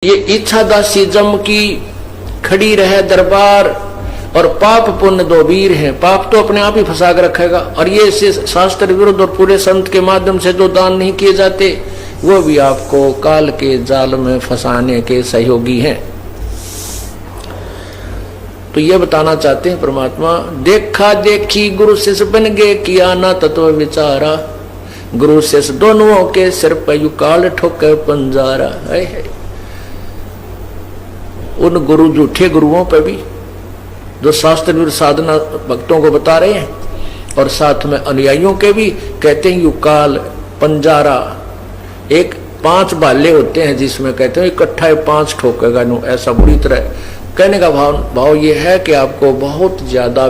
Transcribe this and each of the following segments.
ये इच्छा दासी जम की खड़ी रहे दरबार, और पाप पुण्य दो वीर हैं। पाप तो अपने आप ही फंसा कर रखेगा, और ये इससे शास्त्र विरुद्ध और पूरे संत के माध्यम से जो दान नहीं किए जाते वो भी आपको काल के जाल में फंसाने के सहयोगी हैं। तो ये बताना चाहते हैं परमात्मा, देखा देखी गुरु शिष्य बन गए, किया ना तत्व विचारा, गुरु शिष्य दोनों के सिर पर युकाल ठोकर पंजारा। है उन गुरु झूठे गुरुओं पर भी जो शास्त्र विरुद्ध साधना भक्तों को बता रहे हैं, और साथ में अनुयायियों के भी कहते हैं युकाल पंजारा। एक 5 बाले होते हैं जिसमें कहते हैं इकट्ठा 5 ठोकेगा नु, ऐसा बुरी तरह कहने का भाव ये है कि आपको बहुत ज्यादा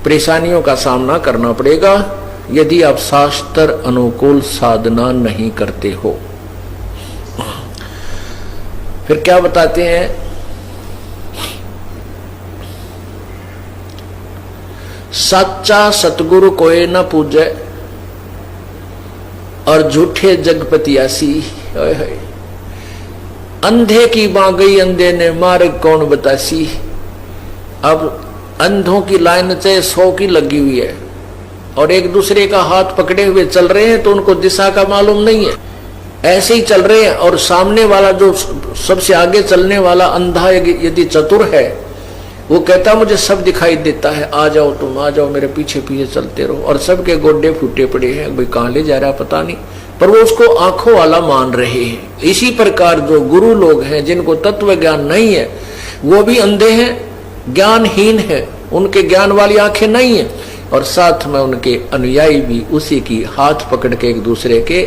परेशानियों का सामना करना पड़ेगा यदि आप शास्त्र अनुकूल साधना नहीं करते हो। फिर क्या बताते हैं, सच्चा सतगुरु कोई न पूजे, और झूठे जगपतियासी। अंधे की बां गई अंधे ने, मार्ग कौन बतासी। अब अंधों की लाइन चाहे 100 की लगी हुई है और एक दूसरे का हाथ पकड़े हुए चल रहे हैं, तो उनको दिशा का मालूम नहीं है, ऐसे ही चल रहे हैं। और सामने वाला जो सबसे आगे चलने वाला अंधा यदि चतुर है, वो कहता मुझे सब दिखाई देता है, आ जाओ तुम, आ जाओ मेरे पीछे पीछे चलते रहो, और सबके गोड्डे फूटे पड़े हैं, भाई कहां ले जा रहा पता नहीं, पर वो उसको आंखों वाला मान रहे हैं। इसी प्रकार जो गुरु लोग हैं जिनको तत्व ज्ञान नहीं है, वो भी अंधे हैं, ज्ञानहीन है, उनके ज्ञान वाली आंखें नहीं है, और साथ में उनके अनुयायी भी उसी की हाथ पकड़ के एक दूसरे के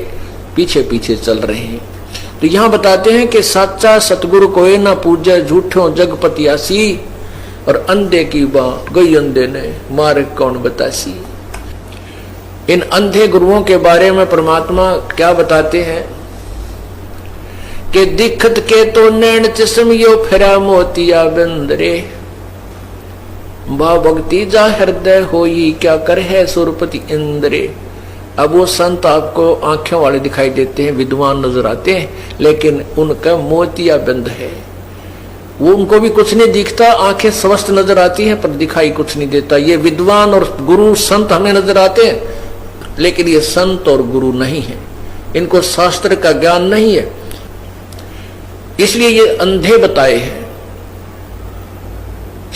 पीछे पीछे चल रहे हैं। तो यहां बताते हैं कि सच्चा सतगुरु कोई ना पूजे, झूठों जगपतियासी, और अंधे की बां गई अंधे ने, मार्ग कौन बतासी। इन अंधे गुरुओं के बारे में परमात्मा क्या बताते हैं कि दिखत के तो नैन चश्मियो फिरा मोतिया बंदरे, बा भक्ति जा हृदय होई, क्या कर है सुरपति इंद्रे। अब वो संत आपको आंखों वाले दिखाई देते हैं, विद्वान नजर आते हैं, लेकिन उनका मोतिया बंद है, वो उनको भी कुछ नहीं दिखता, आंखें स्वस्थ नजर आती हैं पर दिखाई कुछ नहीं देता। ये विद्वान और गुरु संत हमें नजर आते हैं, लेकिन ये संत और गुरु नहीं है, इनको शास्त्र का ज्ञान नहीं है, इसलिए ये अंधे बताए हैं।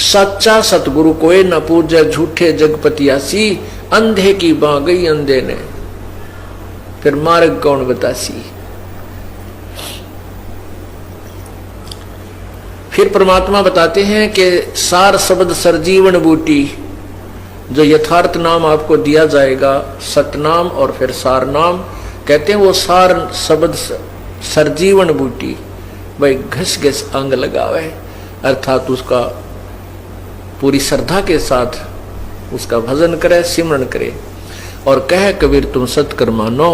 सच्चा सतगुरु कोई न पूजे, झूठे जगपतियासी, अंधे की बां गई अंधे ने, फिर मार्ग कौन बतासी। फिर परमात्मा बताते हैं कि सार शब्द सरजीवन बूटी, जो यथार्थ नाम आपको दिया जाएगा, सतनाम और फिर सार नाम, कहते हैं वो सार शब्द सरजीवन बूटी, भाई घस घस अंग लगावे, अर्थात उसका पूरी श्रद्धा के साथ उसका भजन करे, सिमरन करे, और कहे कबीर तुम सत्कर मानो,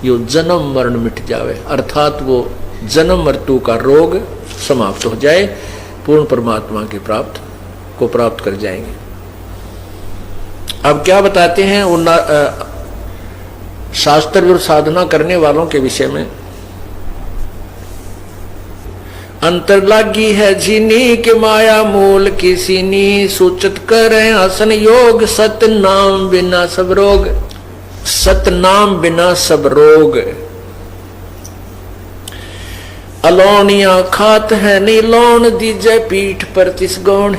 यो जन्म मरण मिट जावे, अर्थात वो जन्म मृत्यु का रोग समाप्त हो जाए, पूर्ण परमात्मा की प्राप्त कर जाएंगे। अब क्या बताते हैं उन शास्त्र विरुद्ध साधना करने वालों के विषय में, अंतर लागी है जीनी के माया मूल की सीनी, सूचित करें आसन योग, सत नाम बिना सब रोग, सत नाम बिना सब रोग। अलोनिया खात है नीलोन, दीजे पीठ पर तिस गौण,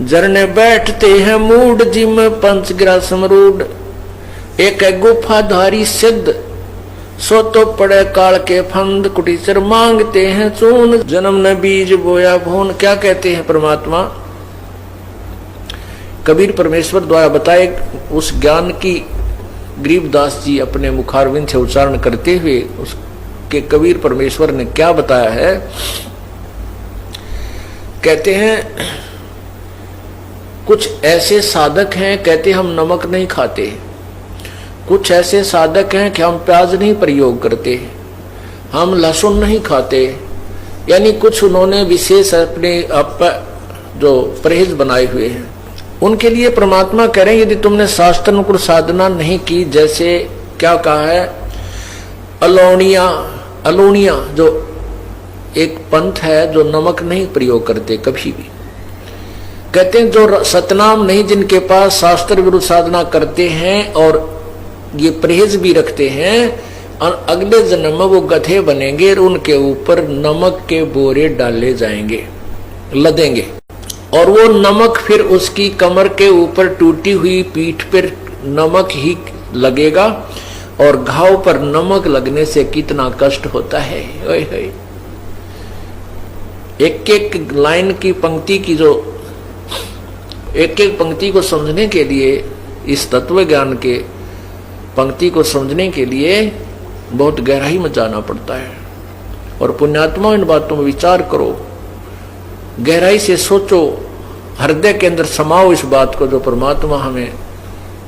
जरने बैठते हैं मूड जिम पंचग्रा समरूड, एक गुफा धारी सिद्ध, सो तो पड़े काल के फंद, कुटीचर मांगते हैं चून, जन्म न बीज बोया भून। क्या कहते हैं परमात्मा, कबीर परमेश्वर द्वारा बताए उस ज्ञान की गरीबदास जी अपने मुखारविंद से उच्चारण करते हुए उसके कबीर परमेश्वर ने क्या बताया है। कहते हैं कुछ ऐसे साधक हैं, कहते हम नमक नहीं खाते, कुछ ऐसे साधक हैं कि हम प्याज नहीं प्रयोग करते, हम लहसुन नहीं खाते, यानी कुछ उन्होंने विशेष अपने आप जो परहेज बनाए हुए हैं। उनके लिए परमात्मा कह रहे हैं यदि तुमने शास्त्र अनुकूल साधना नहीं की, जैसे क्या कहा है, अलोनिया जो एक पंथ है जो नमक नहीं प्रयोग करते कभी भी। कहते हैं जो सतनाम नहीं, जिनके पास शास्त्र विरुद्ध साधना करते हैं और ये परहेज भी रखते हैं, और अगले जन्म में वो गधे बनेंगे और उनके ऊपर नमक के बोरे डाले जाएंगे, लदेंगे, और वो नमक फिर उसकी कमर के ऊपर टूटी हुई पीठ पर नमक ही लगेगा। और घाव पर नमक लगने से कितना कष्ट होता है। एक एक लाइन की पंक्ति की जो एक एक पंक्ति को समझने के लिए, इस तत्व ज्ञान के पंक्ति को समझने के लिए बहुत गहराई में जाना पड़ता है। और पुण्यात्मा इन बातों में विचार करो, गहराई से सोचो, हृदय के अंदर समाओ इस बात को जो परमात्मा हमें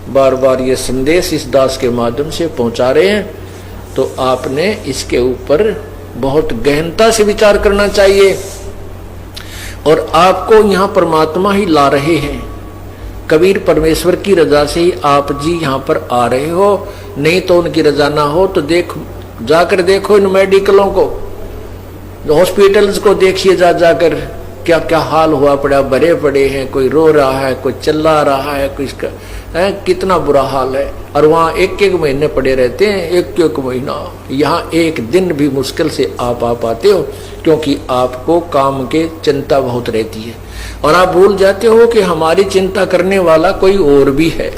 बार बार ये संदेश इस दास के माध्यम से पहुंचा रहे हैं। तो आपने इसके ऊपर बहुत गहनता से विचार करना चाहिए। और आपको यहाँ परमात्मा ही ला रहे हैं, कबीर परमेश्वर की रजा से ही आप जी यहाँ पर आ रहे हो, नहीं तो उनकी रजा ना हो तो जाकर देखो इन मेडिकलों को, हॉस्पिटल्स को देखिए, जाकर क्या क्या हाल हुआ पड़ा, भरे पड़े हैं, कोई रो रहा है, कोई चिल्ला रहा है, कोई इसका है, कितना बुरा हाल है। और वहाँ एक एक महीने पड़े रहते हैं, एक एक महीना। यहाँ एक दिन भी मुश्किल से आप आ पाते हो, क्योंकि आपको काम के चिंता बहुत रहती है और आप भूल जाते हो कि हमारी चिंता करने वाला कोई और भी है।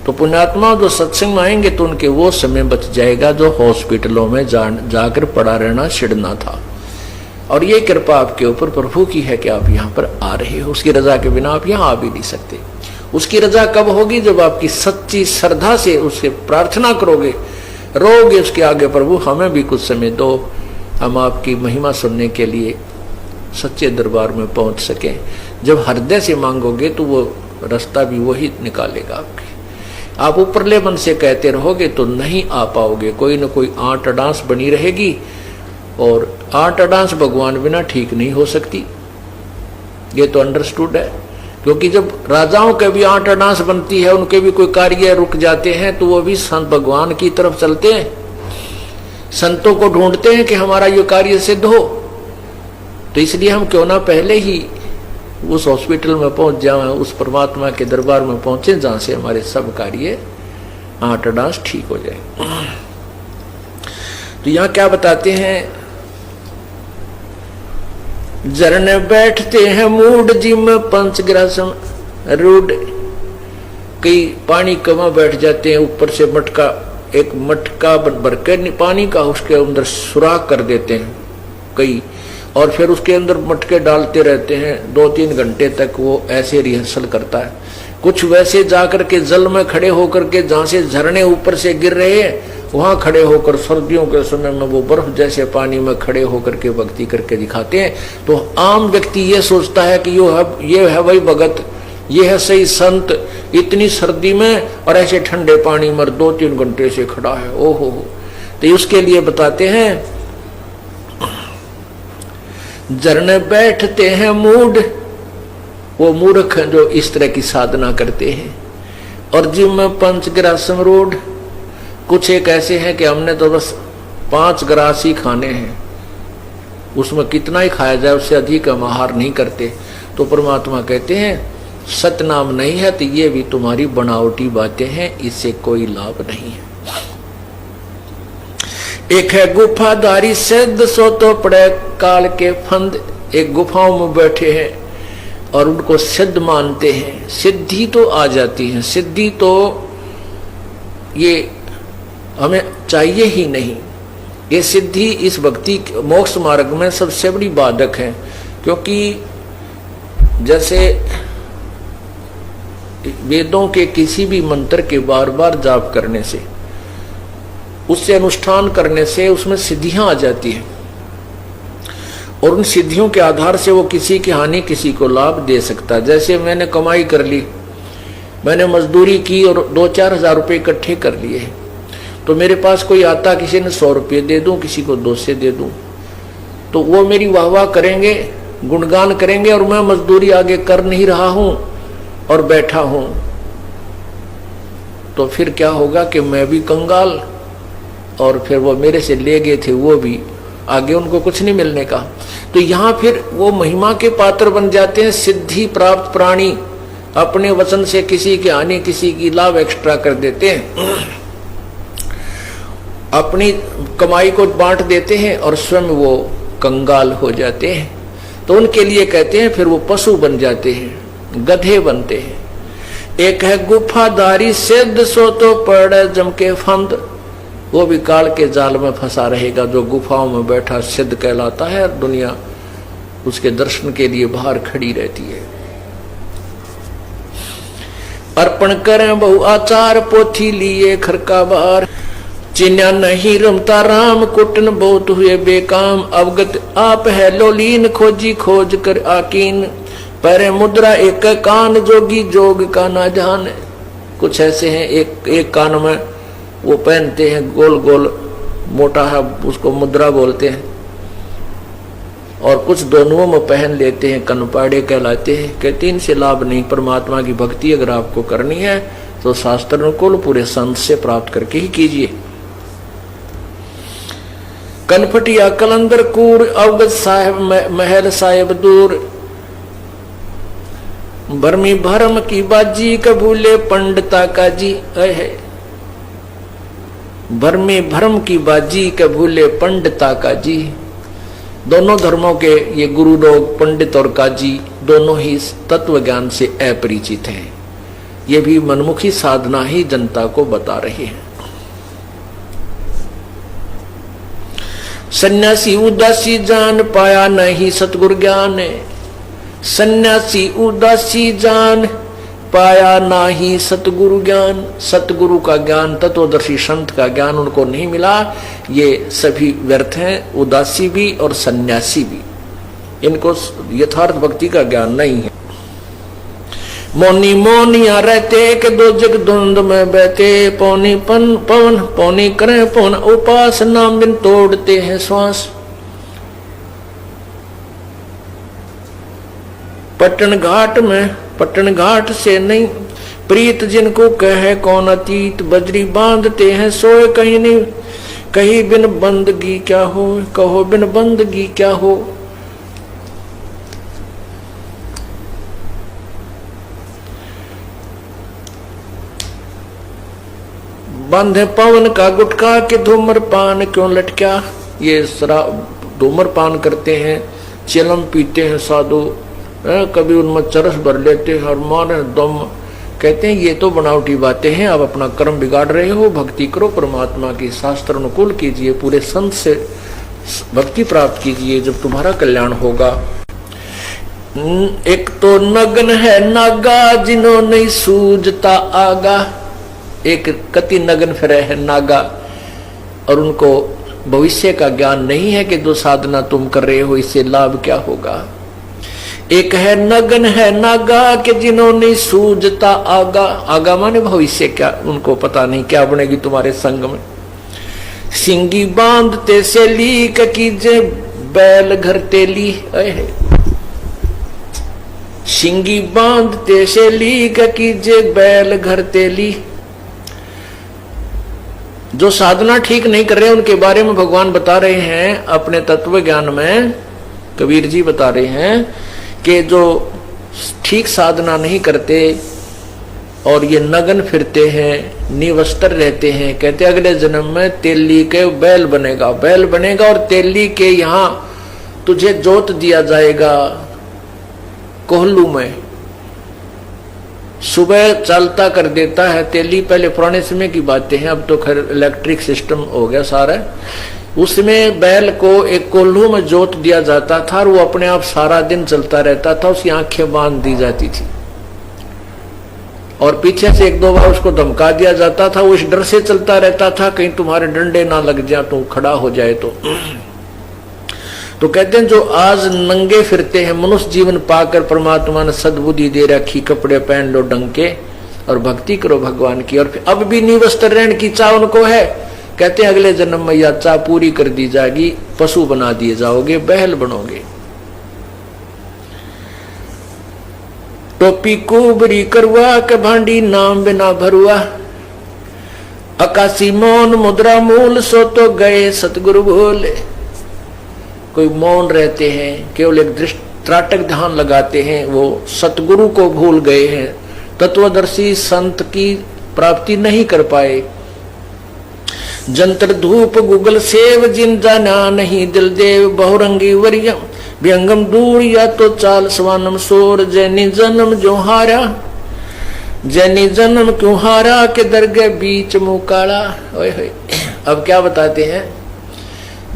तो पुण्यात्मा जो सत्संग में आएंगे तो उनके वो समय बच जाएगा जो हॉस्पिटलों में जाकर पड़ा रहना छिड़ना था। और ये कृपा आपके ऊपर प्रभु की है कि आप यहाँ पर आ रहे हो। उसकी रजा के बिना आप यहाँ आ भी नहीं सकते। उसकी रजा कब होगी? जब आपकी सच्ची श्रद्धा से उससे प्रार्थना करोगे, रोगे उसके आगे, प्रभु हमें भी कुछ समय दो, हम आपकी महिमा सुनने के लिए सच्चे दरबार में पहुंच सकें। जब हृदय से मांगोगे तो वो रास्ता भी वही निकालेगा आपके। आप ऊपरले मन से कहते रहोगे तो नहीं आ पाओगे, कोई न कोई आंट अडांस बनी रहेगी। और आंट अडांस भगवान बिना ठीक नहीं हो सकती, ये तो अंडरस्टूड है। क्योंकि जब राजाओं के भी आंट अडांस बनती है, उनके भी कोई कार्य रुक जाते हैं, तो वो भी संत भगवान की तरफ चलते हैं, संतों को ढूंढते हैं कि हमारा ये कार्य सिद्ध हो। तो इसलिए हम क्यों ना पहले ही उस हॉस्पिटल में पहुंच जाए, उस परमात्मा के दरबार में पहुंचे जहां से हमारे सब कार्य आंट अडांस ठीक हो जाए। तो यहां क्या बताते हैं? झरने बैठते हैं मूड जिम पंचग्रासम रूड। कई पानी कमा बैठ जाते हैं, ऊपर से मटका, एक मटका भर के पानी का उसके अंदर सुराख कर देते हैं कई, और फिर उसके अंदर मटके डालते रहते हैं 2-3 घंटे तक। वो ऐसे रिहर्सल करता है। कुछ वैसे जाकर के जल में खड़े होकर के, जहां से झरने ऊपर से गिर रहे हैं, वहां खड़े होकर सर्दियों के समय में वो बर्फ जैसे पानी में खड़े होकर के भक्ति करके दिखाते हैं। तो आम व्यक्ति ये सोचता है कि ये है वही भगत, ये है सही संत, इतनी सर्दी में और ऐसे ठंडे पानी में 2-3 घंटे से खड़ा है, ओहो। तो उसके लिए बताते हैं, झरने बैठते हैं मूड, वो मूर्ख जो इस तरह की साधना करते हैं। और जिम में पंचग्रासम रोड, कुछ एक ऐसे हैं कि हमने तो बस 5 ग्रास ही खाने हैं, उसमें कितना ही खाया जाए उससे अधिक हम आहार नहीं करते। तो परमात्मा कहते हैं सतनाम नहीं है तो ये भी तुम्हारी बनावटी बातें हैं, इससे कोई लाभ नहीं है। एक है गुफाधारी सिद्ध, सो तो पड़े काल के फंद। एक गुफाओं में बैठे हैं और उनको सिद्ध मानते हैं, सिद्धि तो आ जाती है। सिद्धि तो ये हमें चाहिए ही नहीं। ये सिद्धि इस भक्ति मोक्ष मार्ग में सबसे बड़ी बाधक है। क्योंकि जैसे वेदों के किसी भी मंत्र के बार बार जाप करने से, उससे अनुष्ठान करने से उसमें सिद्धियां आ जाती हैं, और उन सिद्धियों के आधार से वो किसी की हानि किसी को लाभ दे सकता है। जैसे मैंने कमाई कर ली, मैंने मजदूरी की और 2-4 हजार रुपये इकट्ठे कर लिए, तो मेरे पास कोई आता, किसी ने 100 रुपये दे दूं, किसी को 200 दे दूं, तो वो मेरी वाह वाह करेंगे, गुणगान करेंगे, और मैं मजदूरी आगे कर नहीं रहा हूं और बैठा हूं। तो फिर क्या होगा कि मैं भी कंगाल, और फिर वो मेरे से ले गए थे वो भी आगे उनको कुछ नहीं मिलने का। तो यहाँ फिर वो महिमा के पात्र बन जाते हैं। सिद्धि प्राप्त प्राणी अपने वचन से किसी की हानि किसी की लाभ एक्स्ट्रा कर देते हैं, अपनी कमाई को बांट देते हैं और स्वयं वो कंगाल हो जाते हैं। तो उनके लिए कहते हैं फिर वो पशु बन जाते हैं, गधे बनते हैं। एक है गुफाधारी सिद्ध सो तो पड़े जम के फंद, वो भी काल के जाल में फंसा रहेगा। जो गुफाओं में बैठा सिद्ध कहलाता है, दुनिया उसके दर्शन के लिए बाहर खड़ी रहती है। अर्पण करें बहु आचार पोथी लिए खरका बार, चिन्या नहीं रमता राम कुटन बहुत हुए बेकाम। अवगत आप है लोलीन खोजी खोज कर आकीन, पैरे मुद्रा एक कान जोगी जोग का ना जाने। कुछ ऐसे हैं एक कान में वो पहनते हैं गोल गोल मोटा है, उसको मुद्रा बोलते हैं, और कुछ दोनों में पहन लेते हैं, कनपाड़े कहलाते हैं। कहते इनसे लाभ नहीं। परमात्मा की भक्ति अगर आपको करनी है तो शास्त्र अनुकूल पूरे संत से प्राप्त करके ही कीजिए। कनपटिया कलंदर कूर अवगत साहेब महल साहेब दूर, भरमी भरम की बाजी कबूले पंडिता का जी है। भरमी भरम की बाजी कबूले पंडिता का जी। दोनों धर्मों के ये गुरु लोग पंडित और काजी दोनों ही तत्व ज्ञान से अपरिचित हैं। ये भी मनमुखी साधना ही जनता को बता रहे हैं। सन्यासी उदासी जान पाया नहीं सतगुरु ज्ञान, सन्यासी उदासी जान पाया नाही सतगुरु ज्ञान। सतगुरु का ज्ञान, तत्वदर्शी संत का ज्ञान उनको नहीं मिला। ये सभी व्यर्थ हैं, उदासी भी और सन्यासी भी। इनको यथार्थ भक्ति का ज्ञान नहीं है। मौनी मौनिया रहते के दो जग धुंध में बहते, पौनी पवन पौनी करें पौन उपास नाम बिन तोड़ते हैं श्वास। पट्टन घाट से नहीं प्रीत जिनको कहे कौन अतीत, बजरी बांधते हैं सोए कहीं नहीं, कहीं बिन बंदगी क्या हो, कहो बिन बंदगी क्या हो। बांधे पवन का गुटका के धूम्रपान क्यों लटका। ये शराब धूम्रपान करते हैं, चिलम पीते हैं साधु, कभी उनमें चरस भर लेते हैं और मारे दम। कहते हैं ये तो बनावटी बातें हैं, आप अपना कर्म बिगाड़ रहे हो। भक्ति करो परमात्मा की, शास्त्र अनुकूल कीजिए, पूरे संत से भक्ति प्राप्त कीजिए, जब तुम्हारा कल्याण होगा। एक तो नग्न है नागा जिन्हों नहीं सूझता आगा। एक कति नग्न फिरे है नागा और उनको भविष्य का ज्ञान नहीं है कि जो साधना तुम कर रहे हो इससे लाभ क्या होगा। एक है नग्न है नागा के जिन्होंने सूझता आगा। आगा माने भविष्य, क्या उनको पता नहीं क्या बनेगी तुम्हारे संग में। सिंगी बांधते से ली कीजे बैल घर तेली है। सिंगी बांधते से ली कीजे बैल घर तेली। जो साधना ठीक नहीं कर रहे उनके बारे में भगवान बता रहे हैं अपने तत्व ज्ञान में। कबीर जी बता रहे हैं कि जो ठीक साधना नहीं करते और ये नग्न फिरते हैं, निवस्त्र रहते हैं, कहते अगले जन्म में तेली के बैल बनेगा। बैल बनेगा और तेली के यहाँ तुझे जोत दिया जाएगा कोहलू में। सुबह चलता कर देता है तेली। पहले पुराने समय की बातें हैं, अब तो खैर इलेक्ट्रिक सिस्टम हो गया सारा। उसमें बैल को एक कोल्हू में जोत दिया जाता था और वो अपने आप सारा दिन चलता रहता था। उसकी आंखें बांध दी जाती थी और पीछे से एक दो बार उसको धमका दिया जाता था। वो इस डर से चलता रहता था कहीं तुम्हारे डंडे ना लग जाए तो खड़ा हो जाए। तो कहते हैं जो आज नंगे फिरते हैं, मनुष्य जीवन पाकर परमात्मा ने सद्बुद्धि दे रखी, कपड़े पहन लो ढंग के और भक्ति करो भगवान की, और अब भी निवस्त्र रहने की चाह उनको है। कहते हैं अगले जन्म में यह चाह पूरी कर दी जाएगी, पशु बना दिए जाओगे, बैल बनोगे। टोपी कुबरी करवा के भांडी नाम बिना भरुआ, आकाशी मौन मुद्रा मूल सो तो गए सतगुरु भोले। कोई मौन रहते हैं, केवल एक त्राटक ध्यान लगाते हैं, वो सतगुरु को भूल गए हैं, तत्वदर्शी संत की प्राप्ति नहीं कर पाए। जंतर धूप गुगल सेव जिन जाना नहीं दिल देव बहुरंगी वरियम व्यंगम दूर या तो चाल स्वानम सोर जैनी जन्म जो हारा जैनी जन्म क्यों हारा के दरगे बीच मुकाला। अब क्या बताते हैं,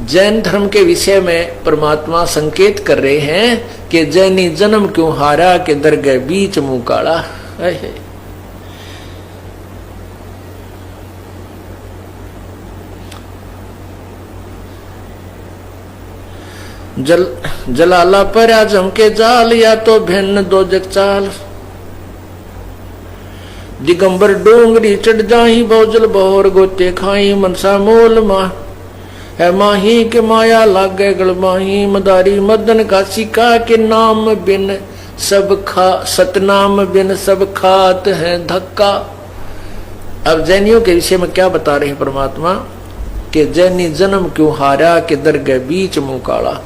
जैन धर्म के विषय में परमात्मा संकेत कर रहे हैं कि जैनी जन्म क्यों हारा के दरगे बीच मुकाला। जलाला पर आजम के जाल या तो भिन्न दो जग चाल दिगंबर डोंगरी चढ़ जाही बहुजल बहुर गोते खाई मनसा मोल मा है माही के माया लागे गल माही मदारी मदन का सिका के नाम बिन सब खा सतनाम बिन सब खात है धक्का। अब जैनियों के विषय में क्या बता रहे हैं परमात्मा कि जैनी जन्म क्यों हारा के दरगे बीच मुंह काला।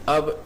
अब